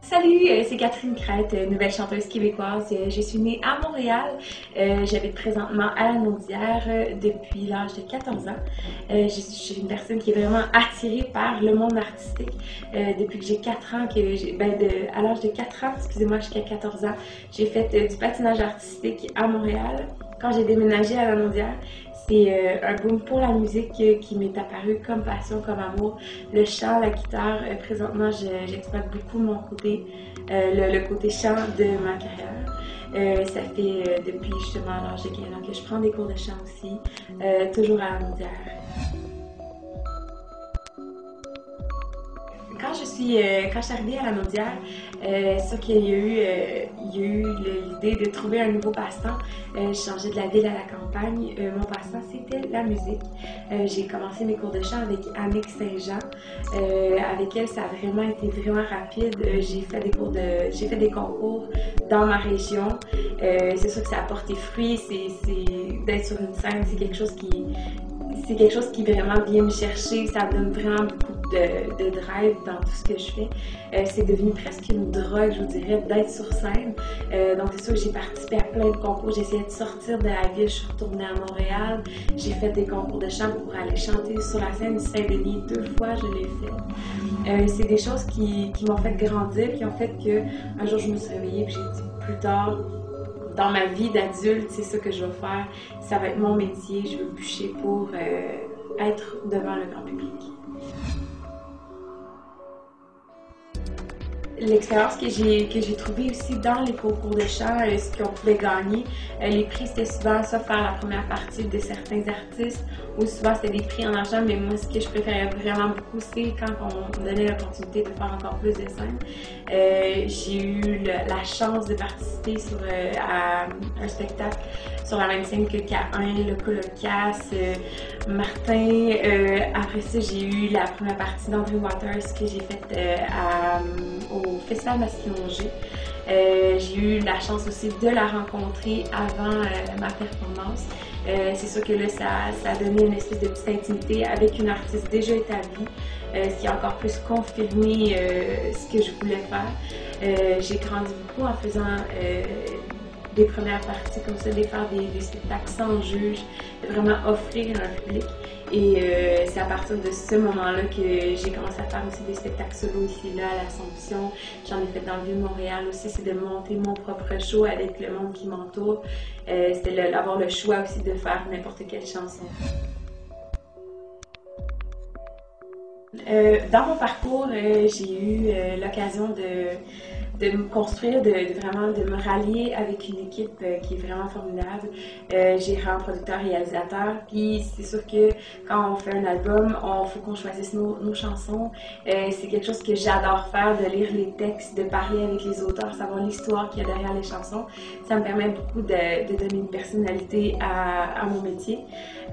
Salut, c'est Catherine Crête, nouvelle chanteuse québécoise. Je suis née à Montréal. J'habite présentement à La Naudière depuis l'âge de 14 ans. Je suis une personne qui est vraiment attirée par le monde artistique. Depuis que j'ai 4 ans, à l'âge de 4 ans, excusez-moi, jusqu'à 14 ans, j'ai fait du patinage artistique à Montréal. Quand j'ai déménagé à La Naudière, c'est un boom pour la musique qui m'est apparu comme passion, comme amour. Le chant, la guitare, présentement, j'exploite beaucoup mon côté, le côté chant de ma carrière. Ça fait depuis justement l'âge de 15 ans que je prends des cours de chant aussi, toujours à La Naudière. Quand je suis arrivée à La Naudière, c'est sûr qu'il y a eu l'idée de trouver un nouveau passe-temps. Je changeais de la ville à la campagne. Mon passe-temps, c'était la musique. J'ai commencé mes cours de chant avec Annick Saint-Jean. Avec elle, ça a vraiment été vraiment rapide. J'ai fait des concours dans ma région. C'est sûr que ça a porté fruit. D'être sur une scène, c'est quelque chose qui vraiment vient me chercher. Ça donne vraiment beaucoup de drive dans tout ce que je fais. C'est devenu presque une drogue, je vous dirais, d'être sur scène. Donc c'est sûr que j'ai participé à plein de concours. J'ai essayé de sortir de la ville. Je suis retournée à Montréal. J'ai fait des concours de chant pour aller chanter sur la scène du Saint-Denis. 2 fois, je l'ai fait. C'est des choses qui m'ont fait grandir, qui ont fait qu'un jour, je me suis réveillée et j'ai dit plus tard, dans ma vie d'adulte, c'est ça que je vais faire. Ça va être mon métier. Je veux bûcher pour être devant le grand public. L'expérience que j'ai trouvée aussi dans les concours de chant, ce qu'on pouvait gagner, les prix c'était souvent ça, faire la première partie de certains artistes, ou souvent c'était des prix en argent, mais moi ce que je préférais vraiment beaucoup, c'est quand on me donnait l'opportunité de faire encore plus de scènes. J'ai eu la chance de participer à un spectacle sur la même scène que K1, le Colocasse, Martin. Après ça, j'ai eu la première partie d'André Waters que j'ai faite au Festival Masquinongé. J'ai eu la chance aussi de la rencontrer avant ma performance. C'est sûr que là, ça a donné une espèce de petite intimité avec une artiste déjà établie, ce qui a encore plus confirmé ce que je voulais faire. J'ai grandi beaucoup en faisant des premières parties comme ça, de faire des spectacles sans juge, de vraiment offrir à un public. Et c'est à partir de ce moment-là que j'ai commencé à faire aussi des spectacles solo ici là à l'Assomption. J'en ai fait dans le Vieux-Montréal aussi, c'est de monter mon propre show avec le monde qui m'entoure. C'était d'avoir le choix aussi de faire n'importe quelle chanson. Dans mon parcours, j'ai eu l'occasion de me construire, vraiment de me rallier avec une équipe qui est vraiment formidable. Gérant, producteur, réalisateur. Puis c'est sûr que quand on fait un album, faut qu'on choisisse nos chansons. C'est quelque chose que j'adore faire, de lire les textes, de parler avec les auteurs, savoir l'histoire qu'il y a derrière les chansons. Ça me permet beaucoup de donner une personnalité à mon métier.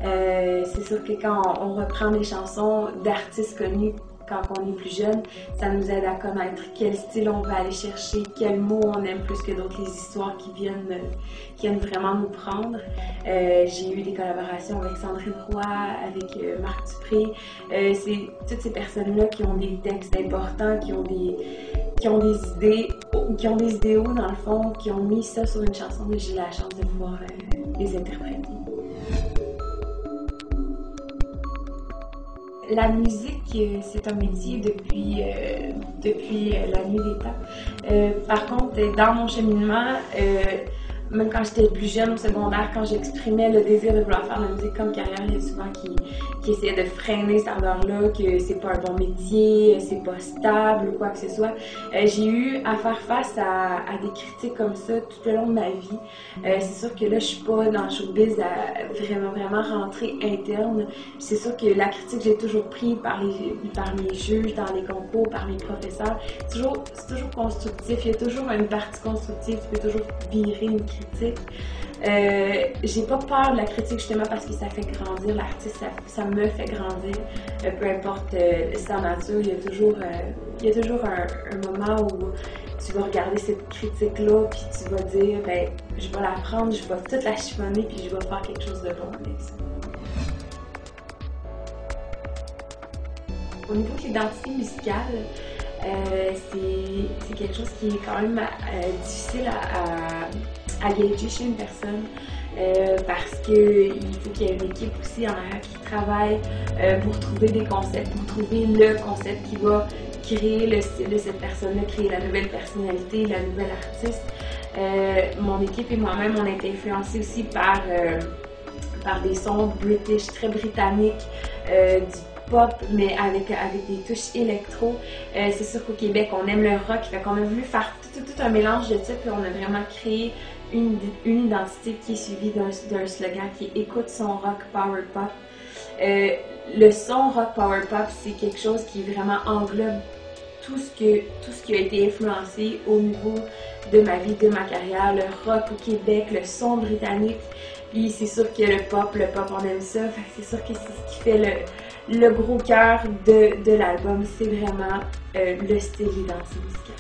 C'est sûr que quand on reprend des chansons d'artistes connus, quand on est plus jeune, ça nous aide à connaître quel style on va aller chercher, quels mots on aime plus que d'autres, les histoires qui viennent vraiment nous prendre. J'ai eu des collaborations avec Sandrine Roy, avec Marc Dupré. C'est toutes ces personnes-là qui ont des textes importants, qui ont des idées, qui ont des idéaux dans le fond, qui ont mis ça sur une chanson et j'ai la chance de pouvoir les interpréter. La musique, c'est un métier depuis la nuit des temps. Par contre, dans mon cheminement, même quand j'étais plus jeune au secondaire, quand j'exprimais le désir de vouloir faire de la musique comme carrière, il y a souvent qui essayaient de freiner cette ardeur-là, que c'est pas un bon métier, c'est pas stable ou quoi que ce soit. J'ai eu à faire face à des critiques comme ça tout le long de ma vie. C'est sûr que là, je suis pas dans le showbiz à vraiment rentrer interne. C'est sûr que la critique, j'ai toujours pris par mes juges dans les concours, par mes professeurs. C'est toujours constructif, il y a toujours une partie constructive, tu peux toujours virer une critique. J'ai pas peur de la critique justement parce que ça fait grandir l'artiste, ça me fait grandir. Peu importe sa nature, il y a toujours un moment où tu vas regarder cette critique-là puis tu vas dire, ben, je vais la prendre, je vais toute la chiffonner puis je vais faire quelque chose de bon avec ça. Au niveau de l'identité musicale, C'est quelque chose qui est quand même difficile à gager chez une personne. Parce qu'il faut qu'il y ait une équipe aussi en arrière qui travaille pour trouver des concepts, pour trouver le concept qui va créer le style de cette personne-là, créer la nouvelle personnalité, la nouvelle artiste. Mon équipe et moi-même, on a été influencés aussi par des sons british, très britanniques, du pop, mais avec des touches électro. C'est sûr qu'au Québec, on aime le rock, fait qu'on a voulu faire tout un mélange de ça, puis on a vraiment créé une identité qui est suivie d'un slogan qui est « Écoute son rock power pop ». Le son rock power pop, c'est quelque chose qui vraiment englobe tout ce qui a été influencé au niveau de ma vie, de ma carrière, le rock au Québec, le son britannique. Puis c'est sûr que le pop, on aime ça. C'est sûr que c'est ce qui fait le gros cœur de l'album. C'est vraiment le style d'identité musicale.